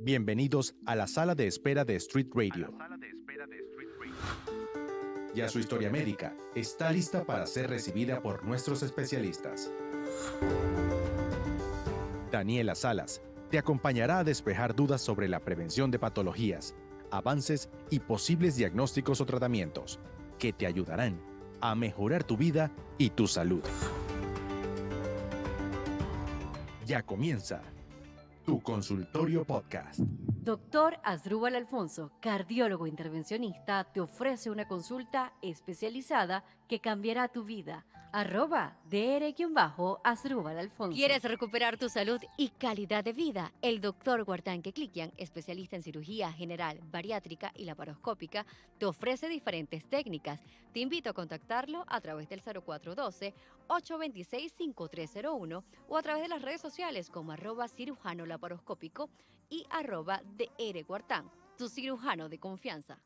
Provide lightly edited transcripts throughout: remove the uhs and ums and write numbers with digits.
Bienvenidos a la sala de espera de Street Radio. Ya su historia médica está lista para ser recibida por nuestros especialistas. Daniela Salas te acompañará a despejar dudas sobre la prevención de patologías, avances y posibles diagnósticos o tratamientos que te ayudarán a mejorar tu vida y tu salud. Ya comienza tu consultorio podcast. Doctor Asdrúbal Alfonso, cardiólogo intervencionista, te ofrece una consulta especializada que cambiará tu vida. @Dr-Asdrúbal Alfonso. ¿Quieres recuperar tu salud y calidad de vida? El doctor Guartán Keklikian, especialista en cirugía general, bariátrica y laparoscópica, te ofrece diferentes técnicas. Te invito a contactarlo a través del 0412-826-5301 o a través de las redes sociales como @cirujano laparoscópico y @Dr. Guartán, tu cirujano de confianza.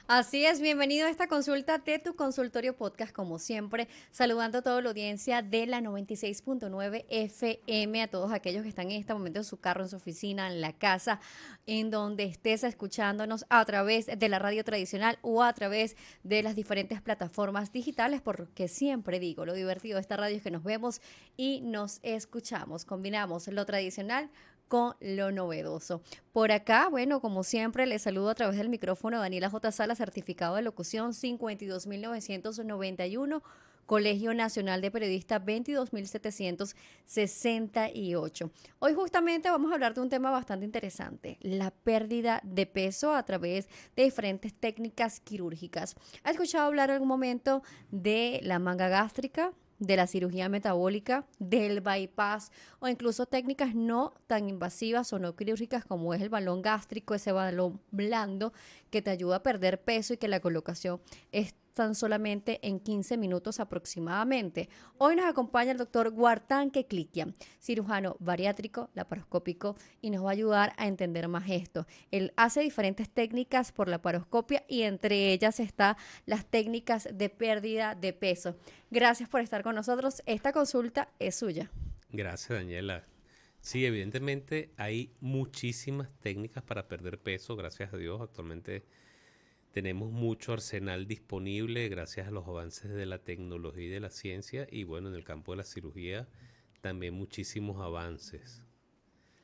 Así es, bienvenido a esta consulta de tu consultorio podcast, como siempre, saludando a toda la audiencia de la 96.9 FM, a todos aquellos que están en este momento en su carro, en su oficina, en la casa, en donde estés escuchándonos a través de la radio tradicional o a través de las diferentes plataformas digitales, porque siempre digo, lo divertido de esta radio es que nos vemos y nos escuchamos, combinamos lo tradicional con lo novedoso. Por acá, bueno, como siempre, les saludo a través del micrófono Daniela J. Sala, certificado de locución 52.991, Colegio Nacional de Periodistas 22.768. Hoy justamente vamos a hablar de un tema bastante interesante, la pérdida de peso a través de diferentes técnicas quirúrgicas. ¿Has escuchado hablar en algún momento de la manga gástrica, de la cirugía metabólica, del bypass o incluso técnicas no tan invasivas o no quirúrgicas como es el balón gástrico, ese balón blando que te ayuda a perder peso y que la colocación es tan solamente en 15 minutos aproximadamente? Hoy nos acompaña el doctor Guartán Keklikian, cirujano bariátrico, laparoscópico, y nos va a ayudar a entender más esto. Él hace diferentes técnicas por laparoscopia y entre ellas está las técnicas de pérdida de peso. Gracias por estar con nosotros. Esta consulta es suya. Gracias, Daniela. Sí, evidentemente hay muchísimas técnicas para perder peso, gracias a Dios. Actualmente tenemos mucho arsenal disponible gracias a los avances de la tecnología y de la ciencia, y bueno, en el campo de la cirugía también muchísimos avances,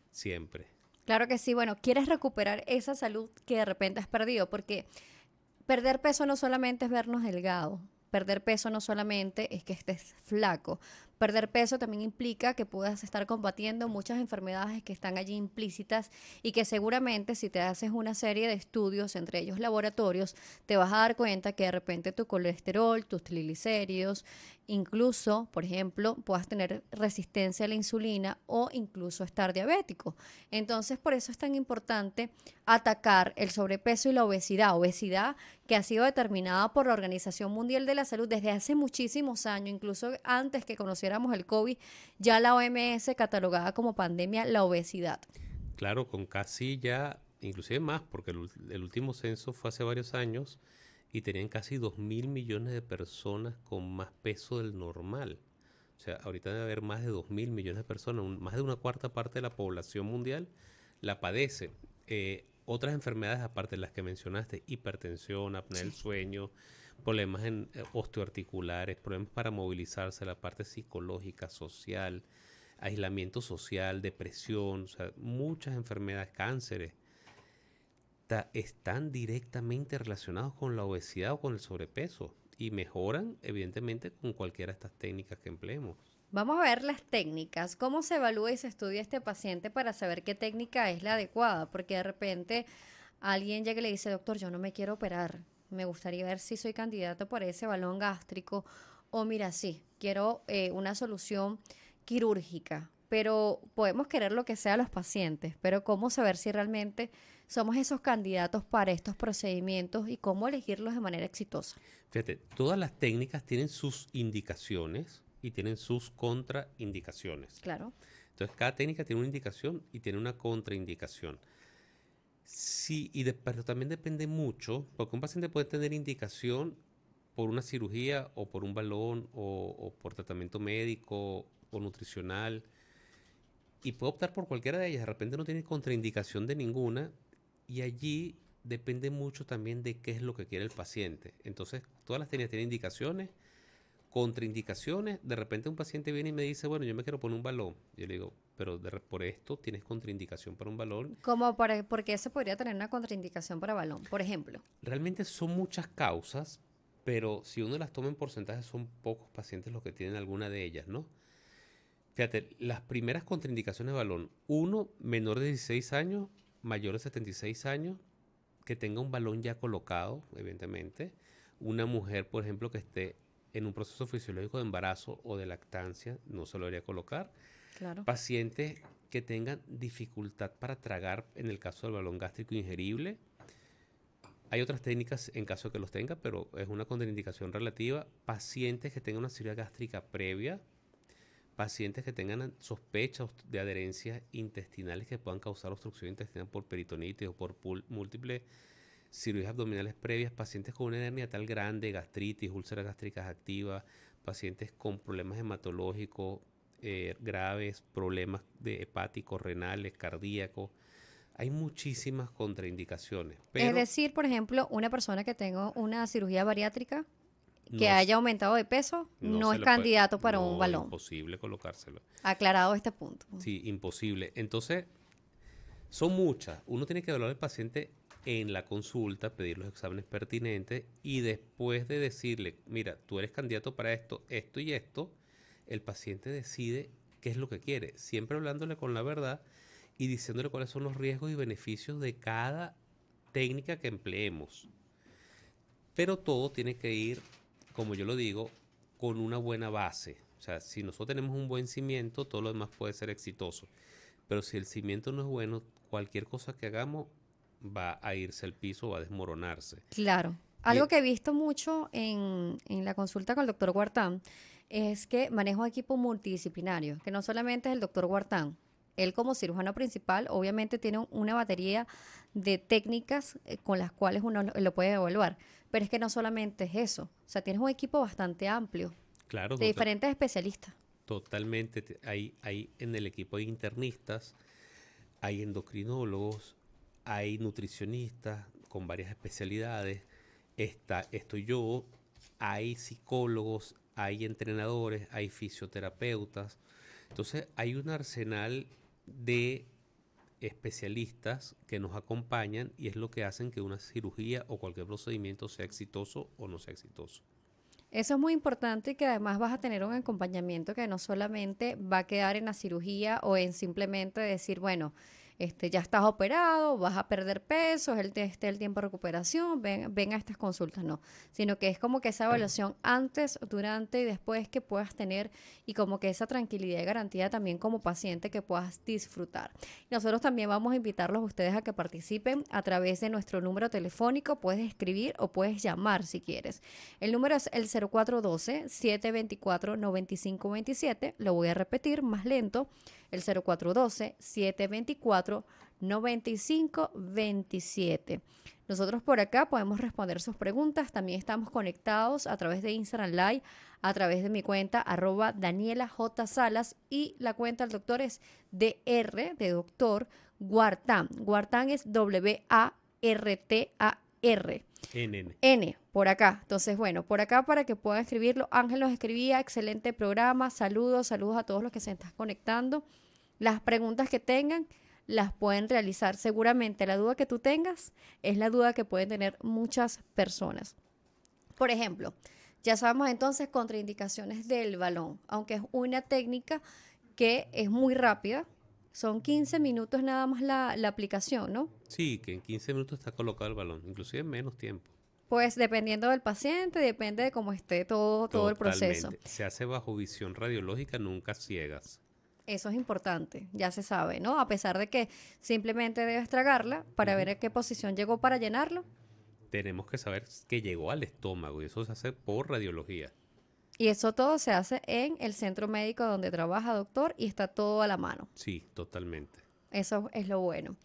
siempre. Claro que sí. Bueno, quieres recuperar esa salud que de repente has perdido, porque perder peso no solamente es vernos delgados. Perder peso no solamente es que estés flaco. Perder peso también implica que puedas estar combatiendo muchas enfermedades que están allí implícitas y que seguramente si te haces una serie de estudios, entre ellos laboratorios, te vas a dar cuenta que de repente tu colesterol, tus triglicéridos, incluso, por ejemplo, puedas tener resistencia a la insulina o incluso estar diabético. Entonces, por eso es tan importante atacar el sobrepeso y la obesidad. Obesidad que ha sido determinada por la Organización Mundial de la Salud desde hace muchísimos años, incluso antes que conociéramos el COVID, ya la OMS catalogaba como pandemia la obesidad. Claro, con casi ya, inclusive más, porque el último censo fue hace varios años y tenían casi 2.000 millones de personas con más peso del normal. O sea, ahorita debe haber más de 2.000 millones de personas, más de una cuarta parte de la población mundial la padece. Otras enfermedades, aparte de las que mencionaste, hipertensión, apnea del sueño, problemas osteoarticulares, problemas para movilizarse, la parte psicológica, social, aislamiento social, depresión, o sea, muchas enfermedades, cánceres, están directamente relacionados con la obesidad o con el sobrepeso y mejoran, evidentemente, con cualquiera de estas técnicas que empleemos. Vamos a ver las técnicas, cómo se evalúa y se estudia este paciente para saber qué técnica es la adecuada, porque de repente alguien llega y le dice, doctor, yo no me quiero operar, me gustaría ver si soy candidato para ese balón gástrico, o mira, sí, quiero una solución quirúrgica, pero podemos querer lo que sea los pacientes, pero cómo saber si realmente somos esos candidatos para estos procedimientos y cómo elegirlos de manera exitosa. Fíjate, todas las técnicas tienen sus indicaciones y tienen sus contraindicaciones. Claro. Entonces, cada técnica tiene una indicación y tiene una contraindicación. Sí, pero también depende mucho, porque un paciente puede tener indicación por una cirugía o por un balón o por tratamiento médico o nutricional, y puede optar por cualquiera de ellas. De repente no tiene contraindicación de ninguna y allí depende mucho también de qué es lo que quiere el paciente. Entonces, todas las técnicas tienen indicaciones, contraindicaciones. De repente un paciente viene y me dice, bueno, yo me quiero poner un balón. Yo le digo, pero por esto tienes contraindicación para un balón. ¿Por qué se podría tener una contraindicación para balón, por ejemplo? Realmente son muchas causas, pero si uno las toma en porcentaje, son pocos pacientes los que tienen alguna de ellas, ¿no? Fíjate, las primeras contraindicaciones de balón. Uno, menor de 16 años, mayor de 76 años, que tenga un balón ya colocado, evidentemente. Una mujer, por ejemplo, que esté en un proceso fisiológico de embarazo o de lactancia, no se lo debería colocar. Claro. Pacientes que tengan dificultad para tragar, en el caso del balón gástrico ingerible. Hay otras técnicas en caso de que los tenga, pero es una contraindicación relativa. Pacientes que tengan una cirugía gástrica previa, pacientes que tengan sospechas de adherencias intestinales que puedan causar obstrucción intestinal por peritonitis o por múltiples cirugías abdominales previas, pacientes con una hernia tal grande, gastritis, úlceras gástricas activas, pacientes con problemas hematológicos graves, problemas de hepáticos, renales, cardíacos. Hay muchísimas contraindicaciones, Es pero decir, por ejemplo, una persona que tenga una cirugía bariátrica que no, haya aumentado de peso no no se es le puede, candidato para un no, balón. imposible colocárselo. Aclarado este punto. Sí, imposible. Entonces, son muchas. Uno tiene que evaluar al paciente en la consulta, pedir los exámenes pertinentes y después de decirle, mira, tú eres candidato para esto, esto y esto, el paciente decide qué es lo que quiere, siempre hablándole con la verdad y diciéndole cuáles son los riesgos y beneficios de cada técnica que empleemos. Pero todo tiene que ir, como yo lo digo, con una buena base. O sea, si nosotros tenemos un buen cimiento, todo lo demás puede ser exitoso. Pero si el cimiento no es bueno, cualquier cosa que hagamos va a irse al piso, va a desmoronarse. Claro. Y Algo que he visto mucho en la consulta con el doctor Guartán es que maneja un equipo multidisciplinario, que no solamente es el doctor Guartán. Él como cirujano principal obviamente tiene una batería de técnicas con las cuales uno lo puede evaluar, pero es que no solamente es eso, o sea, tienes un equipo bastante amplio claro, de diferentes especialistas. totalmente. Hay en el equipo hay internistas, hay endocrinólogos, hay nutricionistas con varias especialidades, estoy yo, hay psicólogos, hay entrenadores, hay fisioterapeutas. Entonces hay un arsenal de especialistas que nos acompañan y es lo que hacen que una cirugía o cualquier procedimiento sea exitoso o no sea exitoso. Eso es muy importante y que además vas a tener un acompañamiento que no solamente va a quedar en la cirugía o en simplemente decir, bueno, ya estás operado, vas a perder peso, el tiempo de recuperación, ven a estas consultas, no, sino que es como que esa evaluación antes, durante y después que puedas tener y como que esa tranquilidad y garantía también como paciente que puedas disfrutar. Nosotros también vamos a invitarlos a ustedes a que participen a través de nuestro número telefónico, puedes escribir o puedes llamar si quieres. El número es el 0412-724-9527, lo voy a repetir más lento, el 0412-724-9527. Nosotros por acá podemos responder sus preguntas. También estamos conectados a través de Instagram Live, a través de mi cuenta @Daniela J. Salas y la cuenta del doctor es DR de doctor Guartán. Guartán es WARTAR. N, por acá. Entonces, bueno, por acá para que puedan escribirlo. Ángel nos escribía, excelente programa. Saludos a todos los que se están conectando. Las preguntas que tengan las pueden realizar. Seguramente la duda que tú tengas es la duda que pueden tener muchas personas. Por ejemplo, ya sabemos entonces contraindicaciones del balón, aunque es una técnica que es muy rápida. Son 15 minutos nada más la aplicación, ¿no? Sí, que en 15 minutos está colocado el balón, inclusive en menos tiempo. Pues dependiendo del paciente, depende de cómo esté todo el proceso. Totalmente. Se hace bajo visión radiológica, nunca ciegas. Eso es importante, ya se sabe, ¿no? A pesar de que simplemente debes tragarla para ver a qué posición llegó para llenarlo. Tenemos que saber que llegó al estómago y eso se hace por radiología. Y eso todo se hace en el centro médico donde trabaja doctor y está todo a la mano. Sí, totalmente. Eso es lo bueno.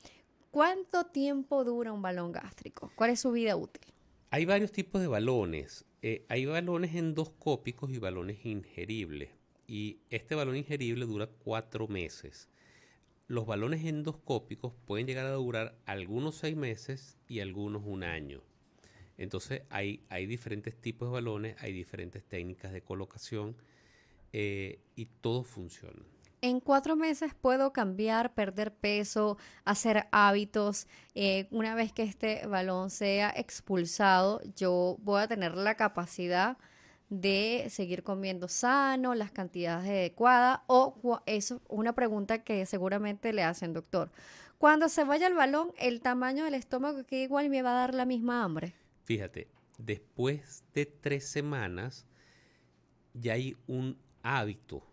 ¿Cuánto tiempo dura un balón gástrico? ¿Cuál es su vida útil? Hay varios tipos de balones. Hay balones endoscópicos y balones ingeribles. Y este balón ingerible dura 4 meses. los balones endoscópicos pueden llegar a durar algunos 6 meses y algunos un año. Entonces hay diferentes tipos de balones, hay diferentes técnicas de colocación y todo funciona. En 4 meses puedo cambiar, perder peso, hacer hábitos. Una vez que este balón sea expulsado, yo voy a tener la capacidad de seguir comiendo sano, las cantidades adecuadas. Eso es una pregunta que seguramente le hacen, doctor. Cuando se vaya el balón, ¿el tamaño del estómago queda igual y me va a dar la misma hambre? Fíjate, después de 3 semanas ya hay un hábito.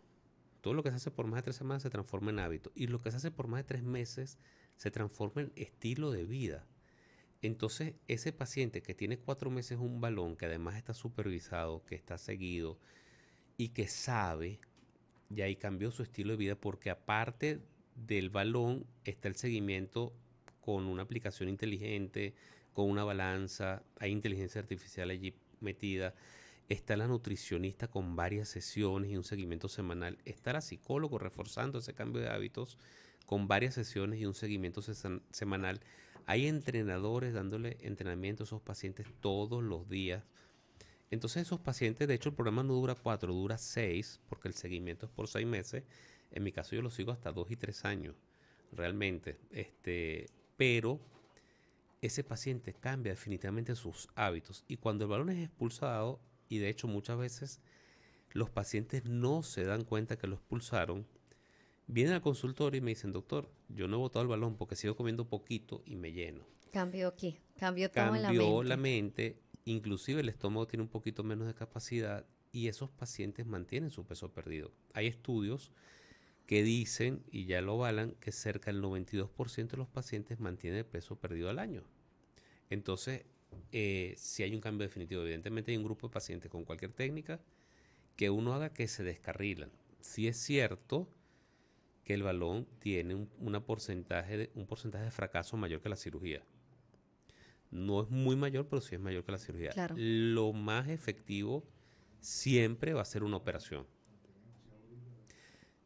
Todo lo que se hace por más de 3 semanas se transforma en hábito. Y lo que se hace por más de 3 meses se transforma en estilo de vida. Entonces, ese paciente que tiene 4 meses un balón, que además está supervisado, que está seguido y que sabe, ya ahí cambió su estilo de vida porque aparte del balón está el seguimiento con una aplicación inteligente, con una balanza, hay inteligencia artificial allí metida, está la nutricionista con varias sesiones y un seguimiento semanal, está la psicólogo reforzando ese cambio de hábitos con varias sesiones y un seguimiento semanal. Hay entrenadores dándole entrenamiento a esos pacientes todos los días. Entonces esos pacientes, de hecho el programa no dura 4, dura 6, porque el seguimiento es por 6 meses. En mi caso yo lo sigo hasta 2 y 3 años, realmente. Pero ese paciente cambia definitivamente sus hábitos. Y cuando el balón es expulsado, y de hecho muchas veces los pacientes no se dan cuenta que lo expulsaron, vienen al consultorio y me dicen, doctor, yo no he botado el balón porque sigo comiendo poquito y me lleno. Cambió aquí, cambió todo en la Cambió la mente. mente, inclusive el estómago tiene un poquito menos de capacidad y esos pacientes mantienen su peso perdido. Hay estudios que dicen, y ya lo avalan, que cerca del 92% de los pacientes mantienen el peso perdido al año. Entonces, si hay un cambio definitivo, evidentemente hay un grupo de pacientes con cualquier técnica que uno haga que se descarrilan. Sí es cierto que el balón tiene un porcentaje de fracaso mayor que la cirugía. No es muy mayor, pero sí es mayor que la cirugía. Claro. Lo más efectivo siempre va a ser una operación.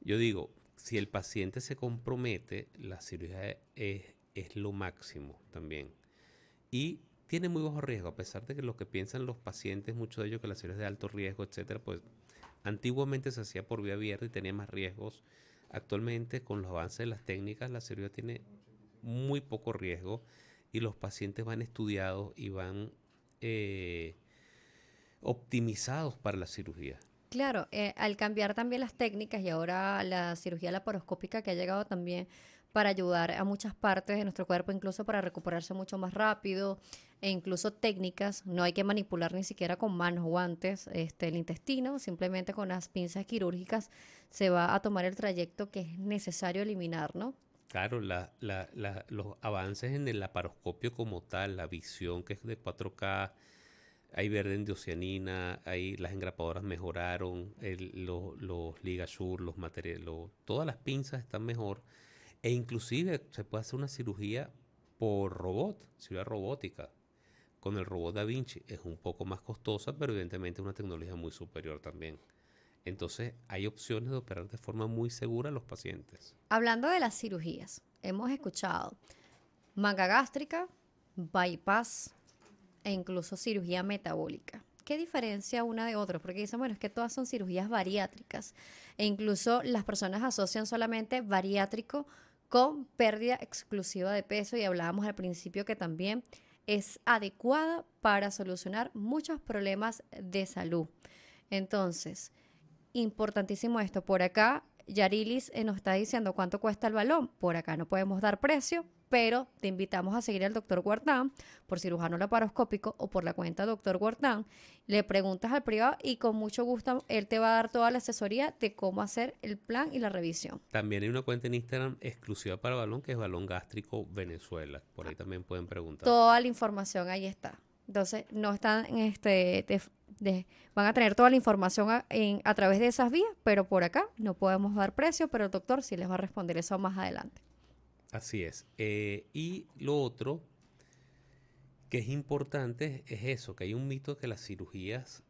Yo digo, si el paciente se compromete, la cirugía es lo máximo también. Y tiene muy bajo riesgo, a pesar de que lo que piensan los pacientes, muchos de ellos que la cirugía es de alto riesgo, etcétera, pues antiguamente se hacía por vía abierta y tenía más riesgos. Actualmente, con los avances de las técnicas, la cirugía tiene muy poco riesgo y los pacientes van estudiados y van optimizados para la cirugía. Claro, al cambiar también las técnicas y ahora la cirugía laparoscópica que ha llegado también para ayudar a muchas partes de nuestro cuerpo, incluso para recuperarse mucho más rápido, e incluso técnicas, no hay que manipular ni siquiera con manos, guantes, el intestino, simplemente con las pinzas quirúrgicas se va a tomar el trayecto que es necesario eliminar, ¿no? Claro, los avances en el laparoscopio como tal, la visión que es de 4K, hay verde endocianina, hay, las engrapadoras mejoraron, los ligasure, los materiales, todas las pinzas están mejor. E inclusive se puede hacer una cirugía por robot, cirugía robótica. Con el robot Da Vinci es un poco más costosa, pero evidentemente es una tecnología muy superior también. Entonces hay opciones de operar de forma muy segura a los pacientes. Hablando de las cirugías, hemos escuchado manga gástrica, bypass e incluso cirugía metabólica. ¿Qué diferencia una de otra? Porque dicen, bueno, es que todas son cirugías bariátricas e incluso las personas asocian solamente bariátrico con pérdida exclusiva de peso y hablábamos al principio que también es adecuada para solucionar muchos problemas de salud. Entonces, importantísimo esto. Por acá, Yarilis nos está diciendo cuánto cuesta el balón. Por acá no podemos dar precio, pero te invitamos a seguir al doctor Guardán por cirujano laparoscópico o por la cuenta doctor Guardán. Le preguntas al privado y con mucho gusto él te va a dar toda la asesoría de cómo hacer el plan y la revisión. También hay una cuenta en Instagram exclusiva para balón que es Balón Gástrico Venezuela. Por ahí también pueden preguntar. Toda la información ahí está. Entonces, no están, van a tener toda la información a través de esas vías, pero por acá no podemos dar precio, pero el doctor sí les va a responder eso más adelante. Así es. Y lo otro que es importante es eso, que hay un mito que las cirugías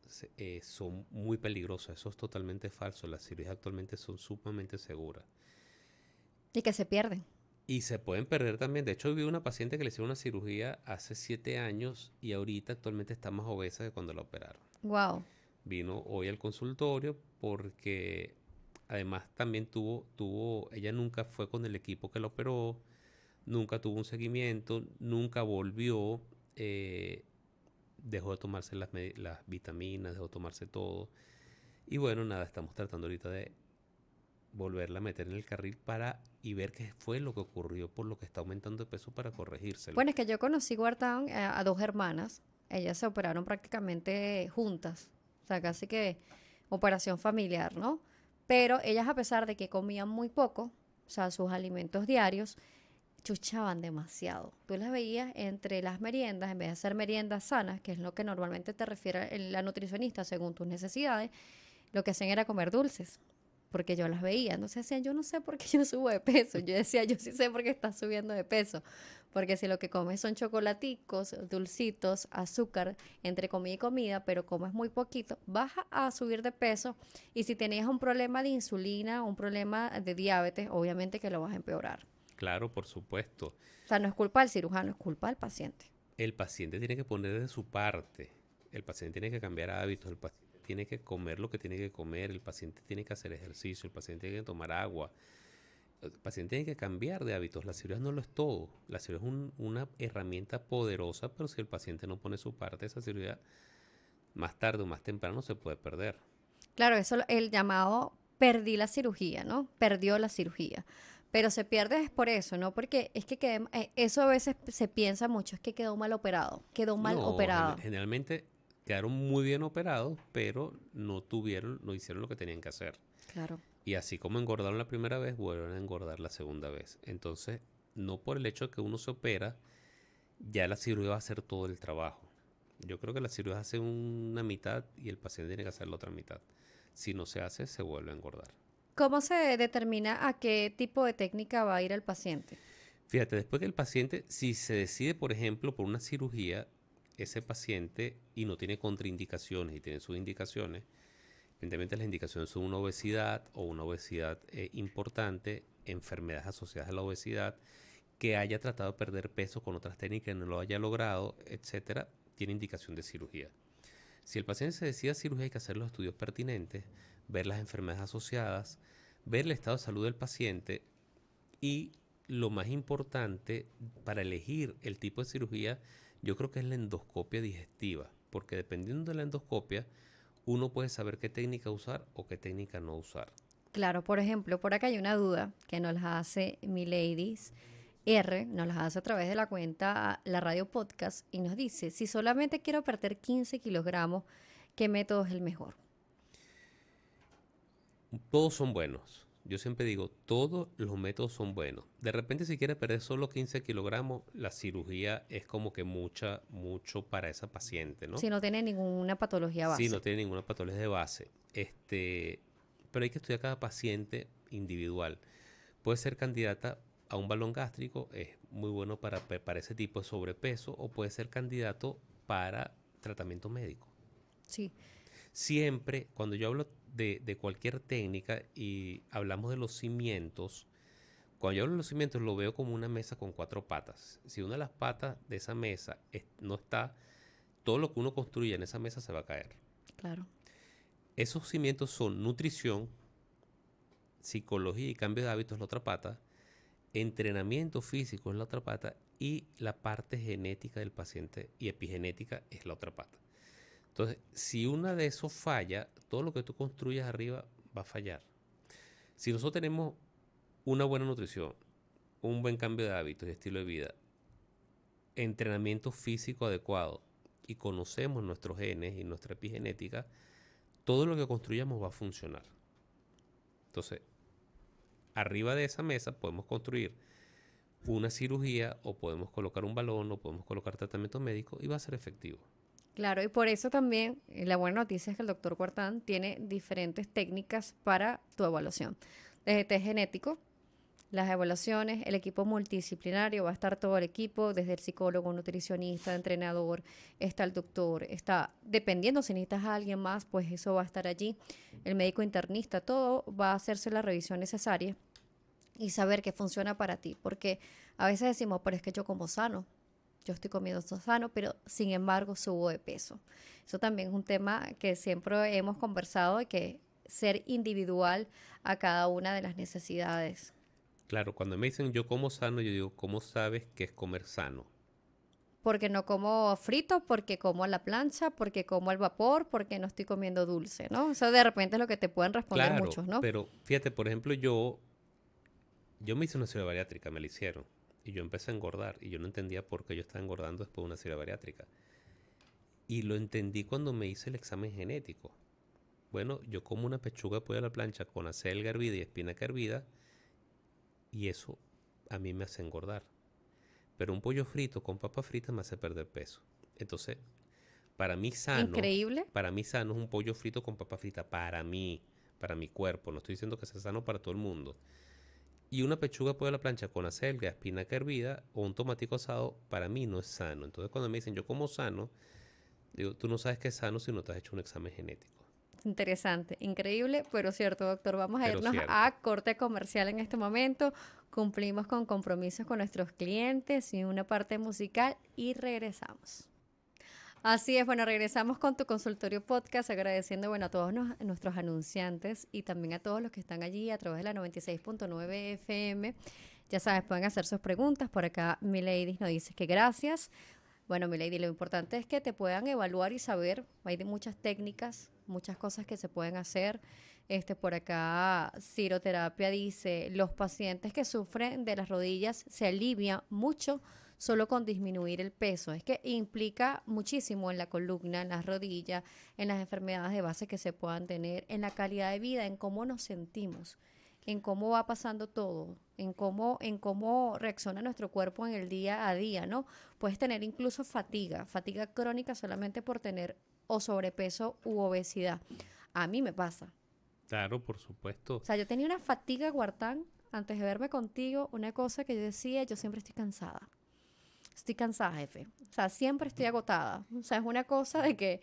son muy peligrosas. Eso es totalmente falso. Las cirugías actualmente son sumamente seguras. Y que se pierden. Y se pueden perder también. De hecho, vi una paciente que le hicieron una cirugía hace 7 años y ahorita actualmente está más obesa que cuando la operaron. Wow. Vino hoy al consultorio porque además también ella nunca fue con el equipo que la operó, nunca tuvo un seguimiento, nunca volvió, eh, dejó de tomarse las vitaminas, dejó de tomarse todo. Y bueno, nada, estamos tratando ahorita de volverla a meter en el carril y ver qué fue lo que ocurrió por lo que está aumentando de peso para corregírselo. Bueno, es que yo conocí Guardán a dos hermanas. Ellas se operaron prácticamente juntas. O sea, casi que operación familiar, ¿no? Pero ellas, a pesar de que comían muy poco, o sea, sus alimentos diarios, chuchaban demasiado. Tú las veías entre las meriendas, en vez de hacer meriendas sanas, que es lo que normalmente te refiere la nutricionista según tus necesidades, lo que hacían era comer dulces, porque yo las veía. Entonces decían, yo no sé por qué yo subo de peso. Yo decía, yo sí sé por qué estás subiendo de peso. Porque si lo que comes son chocolaticos, dulcitos, azúcar, entre comida y comida, pero comes muy poquito, vas a subir de peso. Y si tenías un problema de insulina, un problema de diabetes, obviamente que lo vas a empeorar. Claro, por supuesto. O sea, no es culpa del cirujano, es culpa del paciente. El paciente tiene que poner de su parte. El paciente tiene que cambiar hábitos. El paciente tiene que comer lo que tiene que comer. El paciente tiene que hacer ejercicio. El paciente tiene que tomar agua. El paciente tiene que cambiar de hábitos. La cirugía no lo es todo. La cirugía es una herramienta poderosa, pero si el paciente no pone su parte, esa cirugía más tarde o más temprano se puede perder. Claro, eso el llamado perdí la cirugía, ¿no? Perdió la cirugía. Pero se pierde es por eso, ¿no? Porque es que eso a veces se piensa mucho, es que quedó mal operado, quedó mal No, operado. generalmente quedaron muy bien operados, pero no hicieron lo que tenían que hacer. Claro. Y así como engordaron la primera vez, vuelven a engordar la segunda vez. Entonces, no por el hecho de que uno se opera, ya la cirugía va a hacer todo el trabajo. Yo creo que la cirugía hace una mitad y el paciente tiene que hacer la otra mitad. Si no se hace, se vuelve a engordar. ¿Cómo se determina a qué tipo de técnica va a ir el paciente? Fíjate, después que el paciente, si se decide, por ejemplo, por una cirugía, ese paciente y no tiene contraindicaciones y tiene sus indicaciones, evidentemente las indicaciones son una obesidad o una obesidad importante, enfermedades asociadas a la obesidad, que haya tratado de perder peso con otras técnicas y no lo haya logrado, etcétera, tiene indicación de cirugía. Si el paciente se decide a cirugía, hay que hacer los estudios pertinentes, ver las enfermedades asociadas, ver el estado de salud del paciente y lo más importante para elegir el tipo de cirugía, yo creo que es la endoscopia digestiva, porque dependiendo de la endoscopia, uno puede saber qué técnica usar o qué técnica no usar. Claro, por ejemplo, por acá hay una duda que nos la hace Miladies R, nos la hace a través de la cuenta La Radio Podcast y nos dice, si solamente quiero perder 15 kilogramos, ¿qué método es el mejor? Todos son buenos. Yo siempre digo, todos los métodos son buenos. De repente, si quieres perder solo 15 kilogramos, la cirugía es como que mucho para esa paciente, ¿no? Si no tiene ninguna patología Sí, base. no tiene ninguna patología de base. Pero hay que estudiar cada paciente individual. Puede ser candidata a un balón gástrico, es muy bueno para ese tipo de sobrepeso, o puede ser candidato para tratamiento médico. Sí. Siempre, cuando yo hablo de cualquier técnica y hablamos de los cimientos, cuando yo hablo de los cimientos lo veo como una mesa con 4 patas. Si una de las patas de esa mesa no está, todo lo que uno construye en esa mesa se va a caer. Claro. Esos cimientos son nutrición, psicología y cambio de hábitos es la otra pata, entrenamiento físico es la otra pata y la parte genética del paciente y epigenética es la otra pata. Entonces, si una de esos falla, todo lo que tú construyas arriba va a fallar. Si nosotros tenemos una buena nutrición, un buen cambio de hábitos y estilo de vida, entrenamiento físico adecuado y conocemos nuestros genes y nuestra epigenética, todo lo que construyamos va a funcionar. Entonces, arriba de esa mesa podemos construir una cirugía o podemos colocar un balón o podemos colocar tratamiento médico y va a ser efectivo. Claro, y por eso también la buena noticia es que el doctor Cuartán tiene diferentes técnicas para tu evaluación. Desde test genético, las evaluaciones, el equipo multidisciplinario, va a estar todo el equipo, desde el psicólogo, nutricionista, entrenador, está el doctor, está, dependiendo si necesitas a alguien más, pues eso va a estar allí, el médico internista, todo va a hacerse la revisión necesaria y saber que funciona para ti, porque a veces decimos, pero es que yo como sano, yo estoy comiendo sano, pero sin embargo subo de peso. Eso también es un tema que siempre hemos conversado, de que ser individual a cada una de las necesidades. Claro, cuando me dicen yo como sano, yo digo, ¿cómo sabes qué es comer sano? Porque no como frito, porque como a la plancha, porque como al vapor, porque no estoy comiendo dulce, ¿no? Eso de repente es lo que te pueden responder Claro, muchos, ¿no? pero fíjate, por ejemplo, yo me hice una cirugía bariátrica, me la hicieron. Y yo empecé a engordar. Y yo no entendía por qué yo estaba engordando después de una cirugía bariátrica. Y lo entendí cuando me hice el examen genético. Bueno, yo como una pechuga de pollo a la plancha con acelga hervida y espinaca hervida. Y eso a mí me hace engordar. Pero un pollo frito con papa frita me hace perder peso. Entonces, para mí sano, Increíble. para mí sano es un pollo frito con papa frita. Para mí, para mi cuerpo. No estoy diciendo que sea sano para todo el mundo. Y una pechuga de pollo a la plancha con acelga, espinaca hervida o un tomatico asado, para mí no es sano. Entonces cuando me dicen yo como sano, digo, tú no sabes que es sano si no te has hecho un examen genético. Interesante, increíble, pero cierto, doctor. Vamos a Pero irnos cierto. a corte comercial en este momento. Cumplimos con compromisos con nuestros clientes y una parte musical y regresamos. Así es, bueno, regresamos con tu consultorio podcast, agradeciendo, bueno, a todos nuestros anunciantes y también a todos los que están allí a través de la 96.9 FM. Ya sabes, pueden hacer sus preguntas. Por acá, Milady nos dice que gracias. Bueno, Milady, lo importante es que te puedan evaluar y saber. Hay de muchas técnicas, muchas cosas que se pueden hacer. Por acá, Ciroterapia dice, los pacientes que sufren de las rodillas se alivian mucho solo con disminuir el peso. Es que implica muchísimo en la columna, en las rodillas, en las enfermedades de base que se puedan tener, en la calidad de vida, en cómo nos sentimos, en cómo va pasando todo, en cómo reacciona nuestro cuerpo en el día a día, ¿no? Puedes tener incluso fatiga crónica solamente por tener o sobrepeso u obesidad. A mí me pasa. Claro, por supuesto. O sea, yo tenía una fatiga, Guartán, antes de verme contigo, una cosa que yo decía, yo siempre estoy cansada. Estoy cansada, jefe. O sea, siempre estoy agotada. O sea, es una cosa de que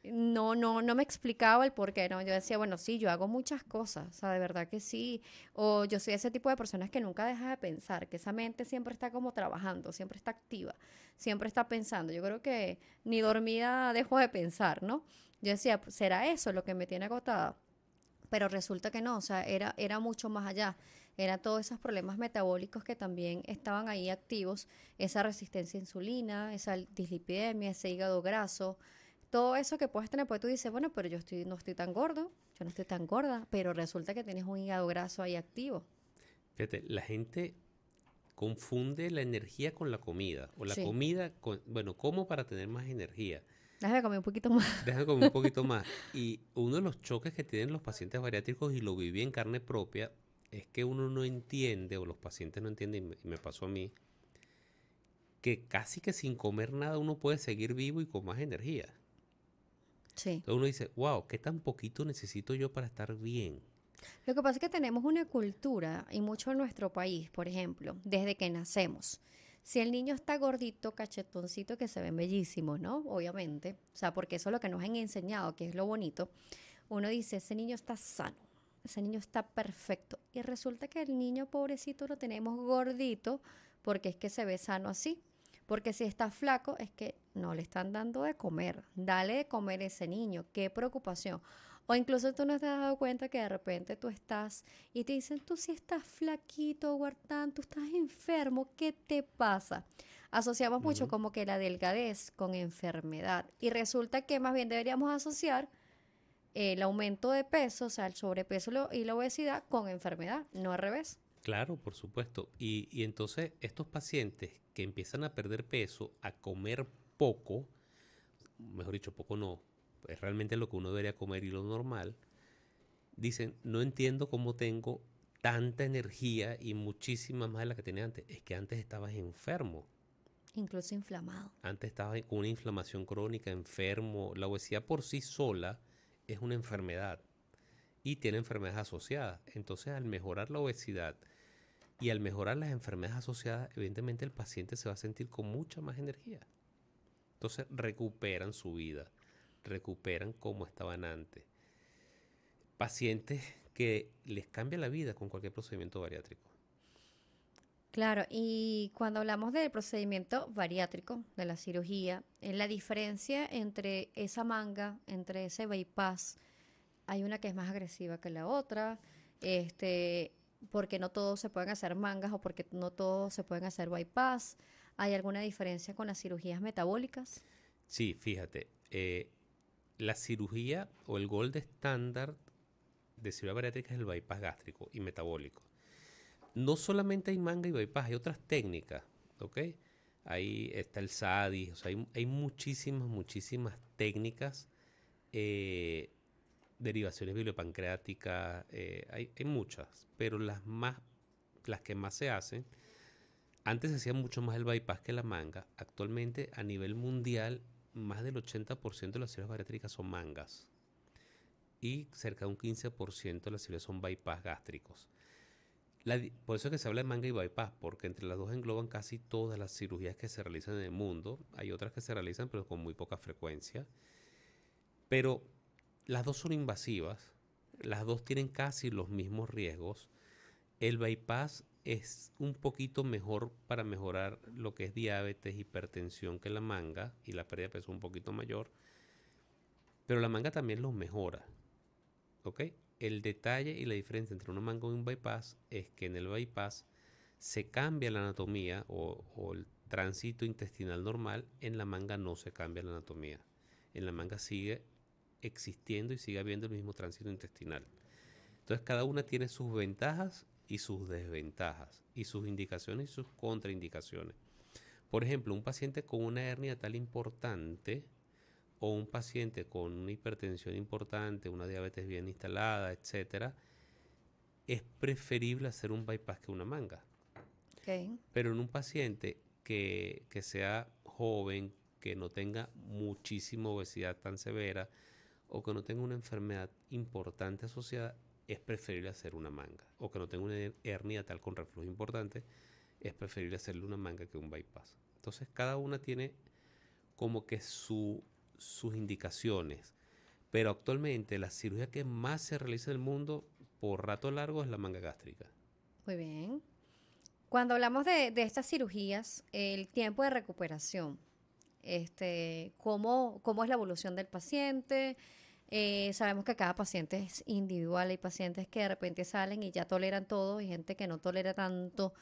no me explicaba el por qué, ¿no? Yo decía, bueno, sí, yo hago muchas cosas, o sea, de verdad que sí. O yo soy ese tipo de personas que nunca deja de pensar, que esa mente siempre está como trabajando, siempre está activa, siempre está pensando. Yo creo que ni dormida dejo de pensar, ¿no? Yo decía, "Pues, ¿será eso lo que me tiene agotada?" Pero resulta que no, o sea, era mucho más allá. Eran todos esos problemas metabólicos que también estaban ahí activos, esa resistencia a insulina, esa dislipidemia, ese hígado graso, todo eso que puedes tener, pues tú dices, bueno, pero no estoy tan gordo, yo no estoy tan gorda, pero resulta que tienes un hígado graso ahí activo. Fíjate, la gente confunde la energía con la comida. O la Sí, comida con, bueno, como para tener más energía. déjame comer un poquito más. Deja comer un poquito más. Y uno de los choques que tienen los pacientes bariátricos, y lo viví en carne propia, es que uno no entiende, o los pacientes no entienden, y me pasó a mí, que casi que sin comer nada uno puede seguir vivo y con más energía. Sí. Entonces uno dice, wow, ¿qué tan poquito necesito yo para estar bien? Lo que pasa es que tenemos una cultura, y mucho en nuestro país, por ejemplo, desde que nacemos. Si el niño está gordito, cachetoncito, que se ven bellísimos, ¿no? Obviamente. O sea, porque eso es lo que nos han enseñado, que es lo bonito. Uno dice, ese niño está sano, ese niño está perfecto. Y resulta que el niño pobrecito lo tenemos gordito porque es que se ve sano así. Porque si está flaco es que no le están dando de comer. Dale de comer a ese niño. Qué preocupación. O incluso tú no te has dado cuenta que de repente tú estás y te dicen, tú sí estás flaquito, Guartán, tú estás enfermo, ¿qué te pasa? Asociamos mucho Ujú. como que la delgadez con enfermedad y resulta que más bien deberíamos asociar el aumento de peso, o sea, el sobrepeso y la obesidad con enfermedad, no al revés. Claro, por supuesto. Y entonces estos pacientes que empiezan a perder peso, a comer poco, mejor dicho, poco no, es realmente lo que uno debería comer y lo normal, dicen, no entiendo cómo tengo tanta energía y muchísima más de la que tenía antes. Es que antes estabas enfermo. Incluso inflamado. Antes estabas con una inflamación crónica, enfermo. La obesidad por sí sola es una enfermedad y tiene enfermedades asociadas. Entonces, al mejorar la obesidad y al mejorar las enfermedades asociadas, evidentemente el paciente se va a sentir con mucha más energía. Entonces, recuperan su vida, recuperan como estaban antes. Pacientes que les cambia la vida con cualquier procedimiento bariátrico. Claro, y cuando hablamos del procedimiento bariátrico, de la cirugía, la diferencia entre esa manga, entre ese bypass, hay una que es más agresiva que la otra, este, porque no todos se pueden hacer mangas o porque no todos se pueden hacer bypass. ¿Hay alguna diferencia con las cirugías metabólicas? Sí, fíjate, la cirugía o el gold estándar de cirugía bariátrica es el bypass gástrico y metabólico. No solamente hay manga y bypass, hay otras técnicas, ¿ok? Ahí está el SADI, o sea, hay muchísimas, muchísimas técnicas, eh, derivaciones biliopancreáticas, hay muchas, pero las que más se hacen, antes se hacía mucho más el bypass que la manga. Actualmente, a nivel mundial, más del 80% de las cirugías bariátricas son mangas y cerca de un 15% de las cirugías son bypass gástricos. Por eso es que se habla de manga y bypass, porque entre las dos engloban casi todas las cirugías que se realizan en el mundo. Hay otras que se realizan, pero con muy poca frecuencia. Pero las dos son invasivas, las dos tienen casi los mismos riesgos. El bypass es un poquito mejor para mejorar lo que es diabetes, hipertensión que la manga, y la pérdida de peso un poquito mayor, pero la manga también los mejora, ¿ok? El detalle y la diferencia entre una manga y un bypass es que en el bypass se cambia la anatomía o el tránsito intestinal normal, en la manga no se cambia la anatomía. En la manga sigue existiendo y sigue habiendo el mismo tránsito intestinal. Entonces cada una tiene sus ventajas y sus desventajas, y sus indicaciones y sus contraindicaciones. Por ejemplo, un paciente con una hernia tal importante o un paciente con una hipertensión importante, una diabetes bien instalada, etcétera, es preferible hacer un bypass que una manga. Okay. Pero en un paciente que sea joven, que no tenga muchísima obesidad tan severa o que no tenga una enfermedad importante asociada, es preferible hacer una manga. O que no tenga una hernia tal con reflujo importante, es preferible hacerle una manga que un bypass. Entonces cada una tiene como que sus indicaciones. Pero actualmente la cirugía que más se realiza en el mundo por rato largo es la manga gástrica. Muy bien. Cuando hablamos de estas cirugías, el tiempo de recuperación, ¿cómo es la evolución del paciente? Sabemos que cada paciente es individual, hay pacientes que de repente salen y ya toleran todo, y gente que no tolera tanto,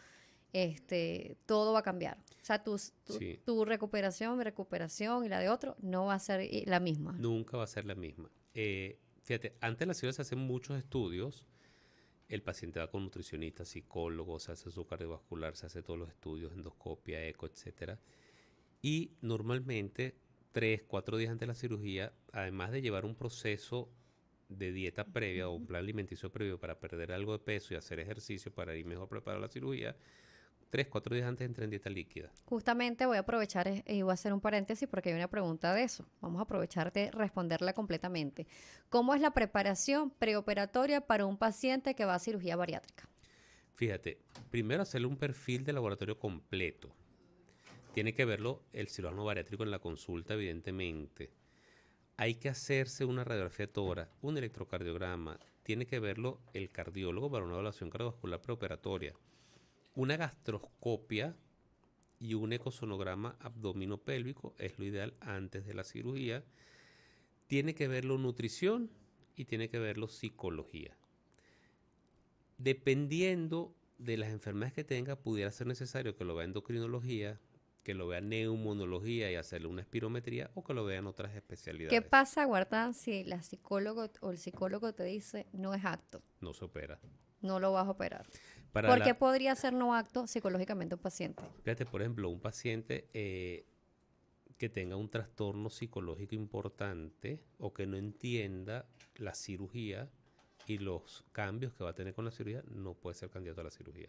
todo va a cambiar. O sea, Sí, tu recuperación, mi recuperación y la de otro no va a ser la misma. nunca va a ser la misma. Fíjate, antes de la cirugía se hacen muchos estudios. El paciente va con nutricionista, psicólogo, se hace su cardiovascular, se hace todos los estudios, endoscopia, eco, etcétera. Y normalmente, 3, 4 días antes de la cirugía, además de llevar un proceso de dieta previa o un plan alimenticio previo para perder algo de peso y hacer ejercicio para ir mejor preparado a la cirugía, 3, 4 días antes entra en dieta líquida. Justamente voy a aprovechar y voy a hacer un paréntesis porque hay una pregunta de eso. Vamos a aprovechar de responderla completamente. ¿Cómo es la preparación preoperatoria para un paciente que va a cirugía bariátrica? Fíjate, primero hacerle un perfil de laboratorio completo. Tiene que verlo el cirujano bariátrico en la consulta, evidentemente. Hay que hacerse una radiografía de tórax, un electrocardiograma. Tiene que verlo el cardiólogo para una evaluación cardiovascular preoperatoria. Una gastroscopia y un ecosonograma abdominopélvico es lo ideal antes de la cirugía. Tiene que verlo nutrición y tiene que verlo psicología. Dependiendo de las enfermedades que tenga, pudiera ser necesario que lo vea endocrinología, que lo vea neumonología y hacerle una espirometría, o que lo vean otras ¿Qué especialidades. pasa, Guardán, si la psicólogo o el psicólogo te dice no es apto, No se opera. no lo vas a operar? Para ¿Por qué podría ser no apto psicológicamente un paciente? fíjate, por ejemplo, un paciente que tenga un trastorno psicológico importante o que no entienda la cirugía y los cambios que va a tener con la cirugía, no puede ser candidato a la cirugía.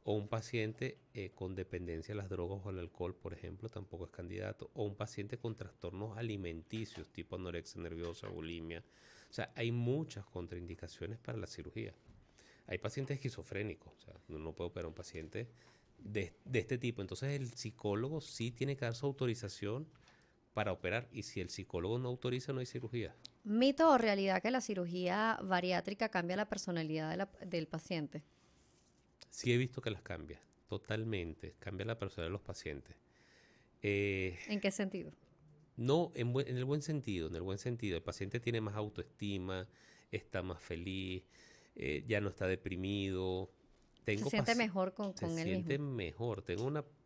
O un paciente con dependencia a las drogas o al alcohol, por ejemplo, tampoco es candidato. O un paciente con trastornos alimenticios, tipo anorexia nerviosa, bulimia. O sea, hay muchas contraindicaciones para la cirugía. Hay pacientes esquizofrénicos, o sea, no puede operar a un paciente de este tipo. Entonces el psicólogo sí tiene que dar su autorización para operar, y si el psicólogo no autoriza, no hay cirugía. ¿Mito o realidad que la cirugía bariátrica cambia la personalidad del paciente? Sí he visto que las cambia. totalmente. Cambia la personalidad de los pacientes. ¿En qué sentido? No, en el buen sentido, en el buen sentido. El paciente tiene más autoestima, está más feliz, ya no está deprimido. Se siente mejor Se con él siente mismo. mejor.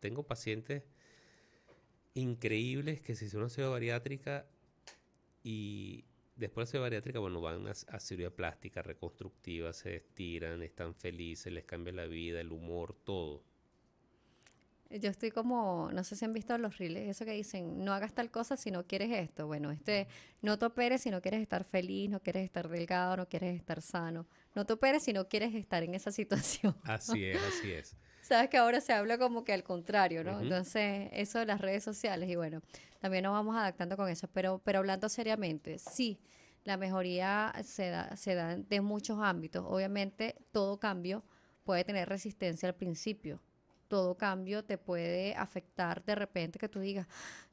Tengo pacientes increíbles que se hicieron una cirugía bariátrica y después de la cirugía bariátrica, bueno, van a cirugía plástica, reconstructiva, se estiran, están felices, les cambia la vida, el humor, todo. Yo estoy como, no sé si han visto los reels, eso que dicen, no hagas tal cosa si no quieres esto. Bueno, no te operes si no quieres estar feliz, no quieres estar delgado, no quieres estar sano. No te operes si no quieres estar en esa situación. Así es, así es. Sabes que ahora se habla como que al contrario, ¿no? Ujú. Entonces, eso de las redes sociales, y bueno, también nos vamos adaptando con eso, pero hablando seriamente, sí, la mejoría se da de muchos ámbitos. Obviamente, todo cambio puede tener resistencia al principio. Todo cambio te puede afectar de repente que tú digas,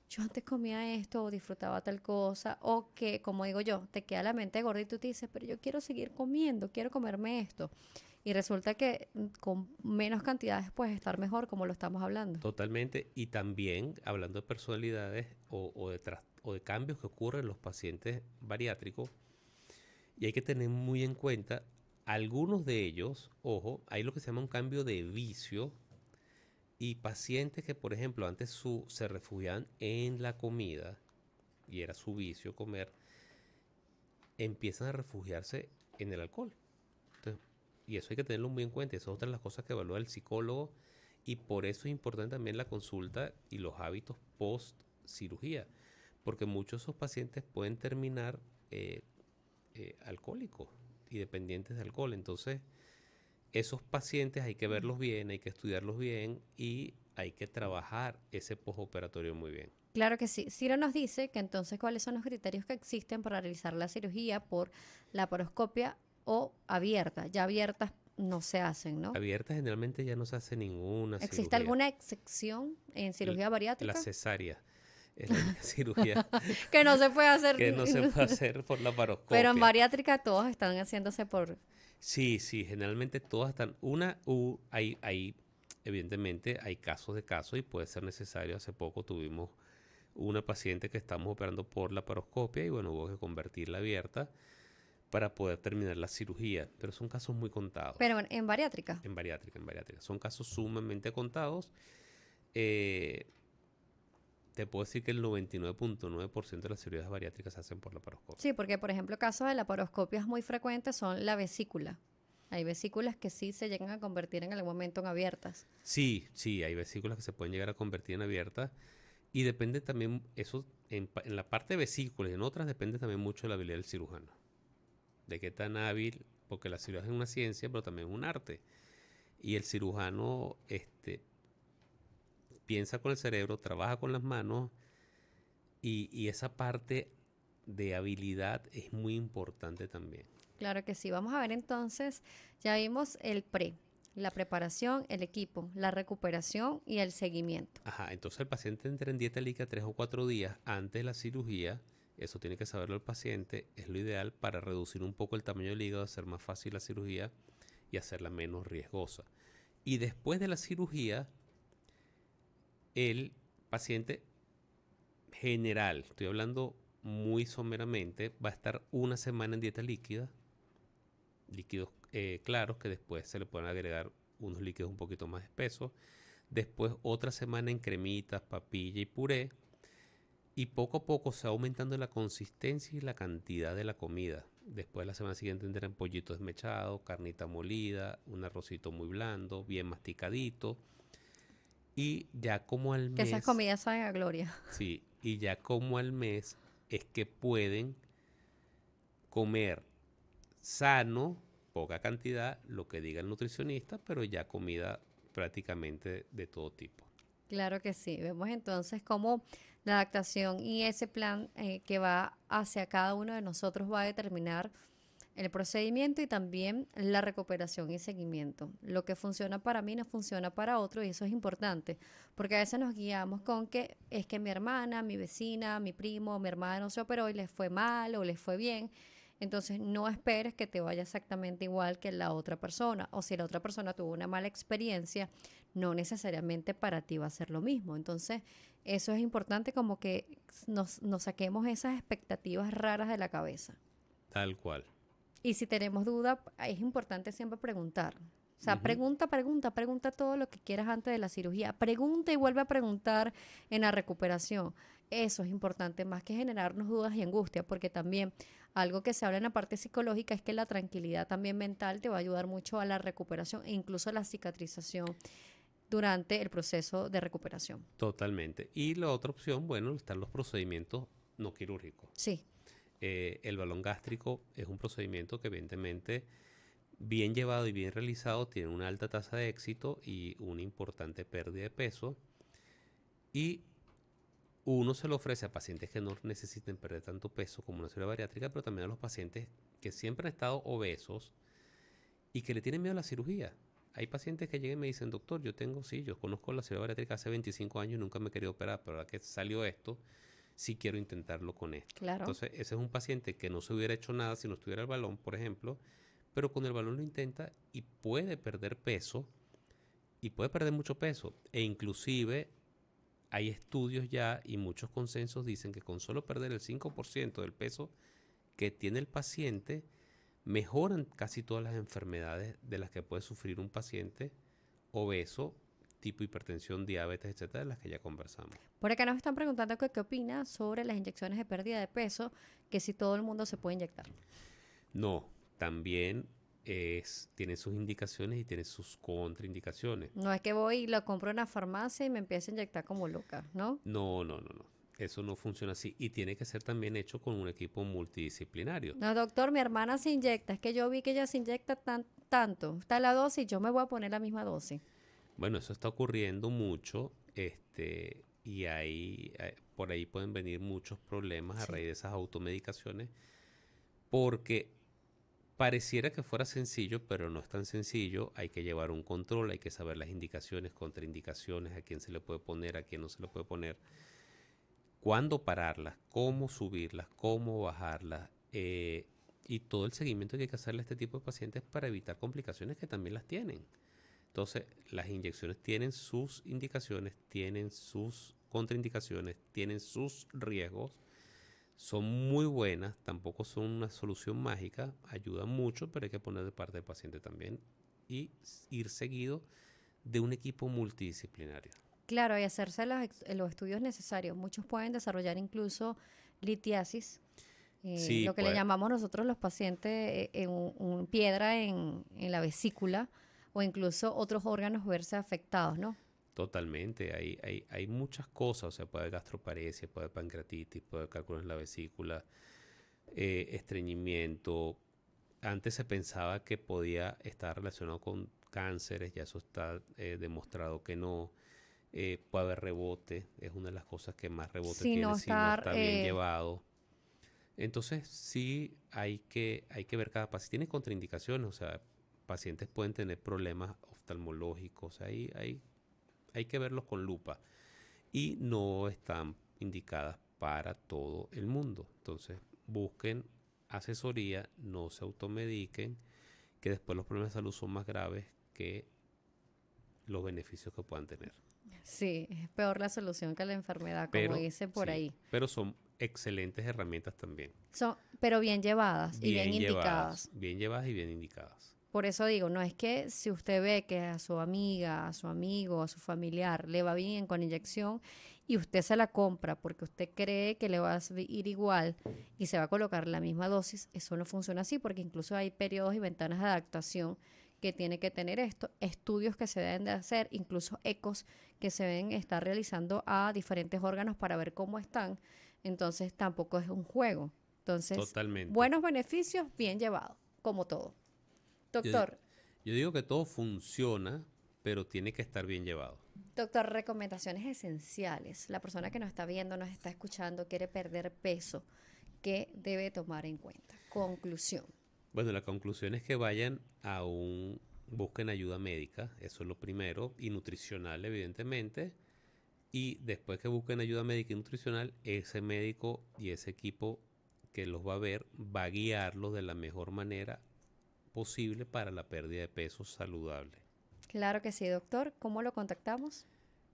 yo antes comía esto o disfrutaba tal cosa, o que, como digo yo, te queda la mente gorda y tú te dices, pero yo quiero seguir comiendo, quiero comerme esto. Y resulta que con menos cantidades puedes estar mejor, como lo estamos hablando. Totalmente. Y también, hablando de personalidades o de cambios que ocurren en los pacientes bariátricos, y hay que tener muy en cuenta, algunos de ellos, ojo, hay lo que se llama un cambio de vicio y pacientes que, por ejemplo, antes se refugiaban en la comida y era su vicio comer, empiezan a refugiarse en el alcohol. Entonces, y eso hay que tenerlo muy en cuenta. Esa es otra de las cosas que evalúa el psicólogo y por eso es importante también la consulta y los hábitos post cirugía, porque muchos de esos pacientes pueden terminar alcohólicos y dependientes de alcohol. Entonces, esos pacientes hay que verlos bien, hay que estudiarlos bien y hay que trabajar ese postoperatorio muy bien. Claro que sí. Ciro nos dice que entonces cuáles son los criterios que existen para realizar la cirugía por laparoscopia o abierta. Ya abiertas no se hacen, ¿no? Abierta generalmente ya no se hace ninguna ¿Existe cirugía. alguna excepción en L- cirugía La bariátrica? cesárea es la única cirugía Que no se puede hacer. que no se puede hacer por Pero en laparoscopia. bariátrica todos están haciéndose por... Sí, sí, generalmente todas están. Evidentemente, hay casos de casos y puede ser necesario. Hace poco tuvimos una paciente que estamos operando por laparoscopia y bueno, hubo que convertirla abierta para poder terminar la cirugía. Pero son casos muy contados. Pero en bariátrica. En bariátrica, en bariátrica. Son casos sumamente contados. Eh, Te puedo decir que el 99.9% de las cirugías bariátricas se hacen por laparoscopia. Sí, porque por ejemplo casos de laparoscopias muy frecuentes son la vesícula. Hay vesículas que sí se llegan a convertir en algún momento en abiertas. Sí, sí, hay vesículas que se pueden llegar a convertir en abiertas y depende también, eso en la parte de vesículas y en otras depende también mucho de la habilidad del cirujano. De qué tan hábil, porque la cirugía es una ciencia, pero también es un arte. Y el cirujano piensa con el cerebro, trabaja con las manos y esa parte de habilidad es muy importante también. Claro que sí. Vamos a ver entonces, ya vimos el la preparación, el equipo, la recuperación y el seguimiento. Ajá, entonces el paciente entra en dieta líquida 3 o 4 días antes de la cirugía. Eso tiene que saberlo el paciente. Es lo ideal para reducir un poco el tamaño del hígado, hacer más fácil la cirugía y hacerla menos riesgosa. Y después de la cirugía, el paciente general, estoy hablando muy someramente, va a estar una semana en dieta líquida, líquidos claros que después se le pueden agregar unos líquidos un poquito más espesos. Después otra semana en cremitas, papilla y puré. Y poco a poco se va aumentando la consistencia y la cantidad de la comida. Después la semana siguiente tendrán pollito desmechado, carnita molida, un arrocito muy blando, bien masticadito. Y ya como al Que esas mes, comidas saben a gloria. sí, y ya como al mes es que pueden comer sano, poca cantidad, lo que diga el nutricionista, pero ya comida prácticamente de todo tipo. Claro que sí. Vemos entonces cómo la adaptación y ese plan que va hacia cada uno de nosotros va a determinar el procedimiento y también la recuperación y seguimiento. Lo que funciona para mí no funciona para otro y eso es importante, porque a veces nos guiamos con que es que mi hermana, mi vecina, mi primo, mi hermano se operó y les fue mal o les fue bien. Entonces, no esperes que te vaya exactamente igual que la otra persona. O si la otra persona tuvo una mala experiencia, no necesariamente para ti va a ser lo mismo. Entonces, eso es importante como que nos saquemos esas expectativas raras de la cabeza. Tal cual. Y si tenemos duda, es importante siempre preguntar. O sea, Ujú. pregunta todo lo que quieras antes de la cirugía. Pregunta y vuelve a preguntar en la recuperación. Eso es importante, más que generarnos dudas y angustia, porque también algo que se habla en la parte psicológica es que la tranquilidad también mental te va a ayudar mucho a la recuperación e incluso a la cicatrización durante el proceso de recuperación. Totalmente. Y la otra opción, bueno, están los procedimientos no quirúrgicos. Sí, El balón gástrico es un procedimiento que evidentemente bien llevado y bien realizado tiene una alta tasa de éxito y una importante pérdida de peso. Y uno se lo ofrece a pacientes que no necesiten perder tanto peso como una cirugía bariátrica, pero también a los pacientes que siempre han estado obesos y que le tienen miedo a la cirugía. Hay pacientes que llegan y me dicen, doctor, yo conozco la cirugía bariátrica hace 25 años y nunca me he querido operar, pero ahora que salió esto, sí quiero intentarlo con esto. claro. Entonces, ese es un paciente que no se hubiera hecho nada si no estuviera el balón, por ejemplo, pero con el balón lo intenta y puede perder peso y puede perder mucho peso. E inclusive hay estudios ya y muchos consensos dicen que con solo perder el 5% del peso que tiene el paciente, mejoran casi todas las enfermedades de las que puede sufrir un paciente obeso, tipo hipertensión, diabetes, etcétera, de las que ya conversamos. Por acá nos están preguntando qué opina sobre las inyecciones de pérdida de peso, que si todo el mundo se puede inyectar. No, también tiene sus indicaciones y tiene sus contraindicaciones. No es que voy y lo compro en la farmacia y me empiezo a inyectar como loca, ¿no? No, no, no, no. Eso no funciona así. Y tiene que ser también hecho con un equipo multidisciplinario. No, doctor, mi hermana se inyecta. Es que yo vi que ella se inyecta tanto. Está la dosis, yo me voy a poner la misma dosis. Bueno, eso está ocurriendo mucho, y ahí, por ahí pueden venir muchos problemas a Sí. raíz de esas automedicaciones, porque pareciera que fuera sencillo, pero no es tan sencillo. Hay que llevar un control, hay que saber las indicaciones, contraindicaciones, a quién se le puede poner, a quién no se le puede poner, cuándo pararlas, cómo subirlas, cómo bajarlas, y todo el seguimiento que hay que hacerle a este tipo de pacientes para evitar complicaciones que también las tienen. Entonces, las inyecciones tienen sus indicaciones, tienen sus contraindicaciones, tienen sus riesgos. Son muy buenas, tampoco son una solución mágica, ayudan mucho, pero hay que poner de parte del paciente también y ir seguido de un equipo multidisciplinario. Claro, y hacerse los estudios necesarios. Muchos pueden desarrollar incluso litiasis, Sí, lo que le pues llamamos nosotros los pacientes piedra en la vesícula o incluso otros órganos verse afectados, ¿no? totalmente, hay muchas cosas, o sea, puede haber gastroparesia, puede haber pancreatitis, puede haber cálculos en la vesícula, estreñimiento. Antes se pensaba que podía estar relacionado con cánceres, ya eso está demostrado que no. Puede haber rebote, es una de las cosas que más rebote Si no tiene si no estar, está bien llevado. Entonces sí hay que ver cada paciente. Tiene contraindicaciones, o sea, pacientes pueden tener problemas oftalmológicos, hay que verlos con lupa y no están indicadas para todo el mundo. Entonces busquen asesoría, no se automediquen, que después los problemas de salud son más graves que los beneficios que puedan tener. sí, es peor la solución que la enfermedad, como Pero dicen por sí, ahí. pero son excelentes herramientas también. Pero bien llevadas y bien indicadas. Bien llevadas y bien indicadas. Por eso digo, no es que si usted ve que a su amiga, a su amigo, a su familiar le va bien con inyección y usted se la compra porque usted cree que le va a ir igual y se va a colocar la misma dosis, eso no funciona así porque incluso hay periodos y ventanas de adaptación que tiene que tener esto, estudios que se deben de hacer, incluso ecos que se deben estar realizando a diferentes órganos para ver cómo están. Entonces tampoco es un juego. Entonces, Totalmente. buenos beneficios, bien llevados, como todo. Yo, Doctor, yo digo que todo funciona, pero tiene que estar bien llevado. doctor, recomendaciones esenciales. La persona que nos está viendo, nos está escuchando, quiere perder peso. ¿Qué debe tomar en cuenta? Conclusión. Bueno, la conclusión es que busquen ayuda médica, eso es lo primero, y nutricional, evidentemente. Y después que busquen ayuda médica y nutricional, ese médico y ese equipo que los va a ver va a guiarlos de la mejor manera posible para la pérdida de peso saludable. Claro que sí, doctor. ¿Cómo lo contactamos?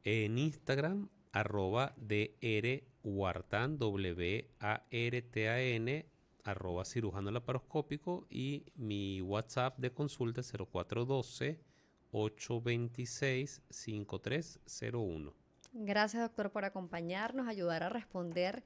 En Instagram, @drwartan, WARTAN, @cirujano laparoscópico, y mi WhatsApp de consulta es 0412-826-5301. Gracias, doctor, por acompañarnos, ayudar a responder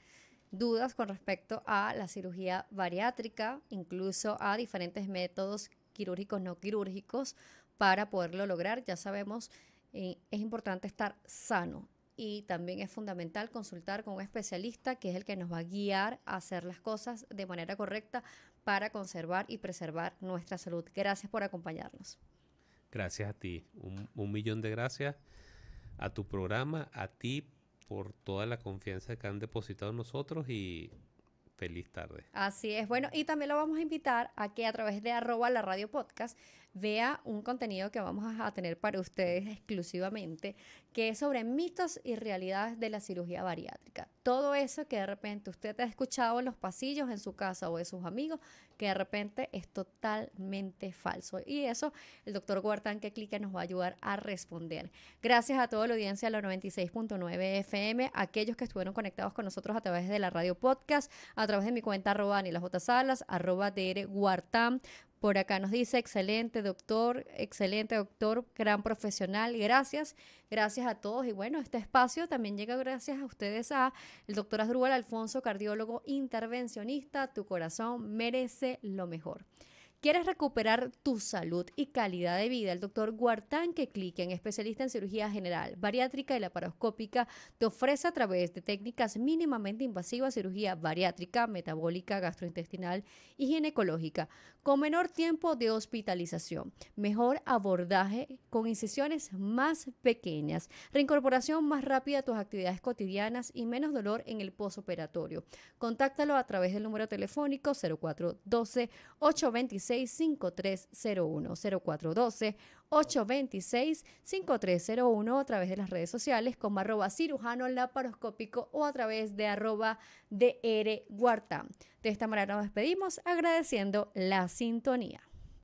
dudas con respecto a la cirugía bariátrica, incluso a diferentes métodos quirúrgicos, no quirúrgicos, para poderlo lograr. Ya sabemos, es importante estar sano y también es fundamental consultar con un especialista que es el que nos va a guiar a hacer las cosas de manera correcta para conservar y preservar nuestra salud. Gracias por acompañarnos. Gracias a ti, un millón de gracias a tu programa, a ti por toda la confianza que han depositado en nosotros, y feliz tarde. Así es. Bueno, y también lo vamos a invitar a que a través de @la radio podcast vea un contenido que vamos a tener para ustedes exclusivamente, que es sobre mitos y realidades de la cirugía bariátrica. Todo eso que de repente usted ha escuchado en los pasillos, en su casa o de sus amigos, que de repente es totalmente falso. Y eso el doctor Wartan Keklikian nos va a ayudar a responder. Gracias a toda la audiencia de la 96.9 FM, a aquellos que estuvieron conectados con nosotros a través de la radio podcast, a través de mi cuenta @DanielaJSalas, @drwartan. Por acá nos dice, excelente doctor, gran profesional. Gracias a todos. Y bueno, este espacio también llega gracias a ustedes, a el doctor Asdrúbal Alfonso, cardiólogo intervencionista. Tu corazón merece lo mejor. ¿Quieres recuperar tu salud y calidad de vida? El doctor Wartan Keklikian, especialista en cirugía general, bariátrica y laparoscópica, te ofrece a través de técnicas mínimamente invasivas cirugía bariátrica, metabólica, gastrointestinal y ginecológica, con menor tiempo de hospitalización, mejor abordaje con incisiones más pequeñas, reincorporación más rápida a tus actividades cotidianas y menos dolor en el posoperatorio. Contáctalo a través del número telefónico 0412-826-5301, 0412-826-5301, a través de las redes sociales como @cirujano laparoscópico o a través de @drwartan. De esta manera nos despedimos agradeciendo la sintonía.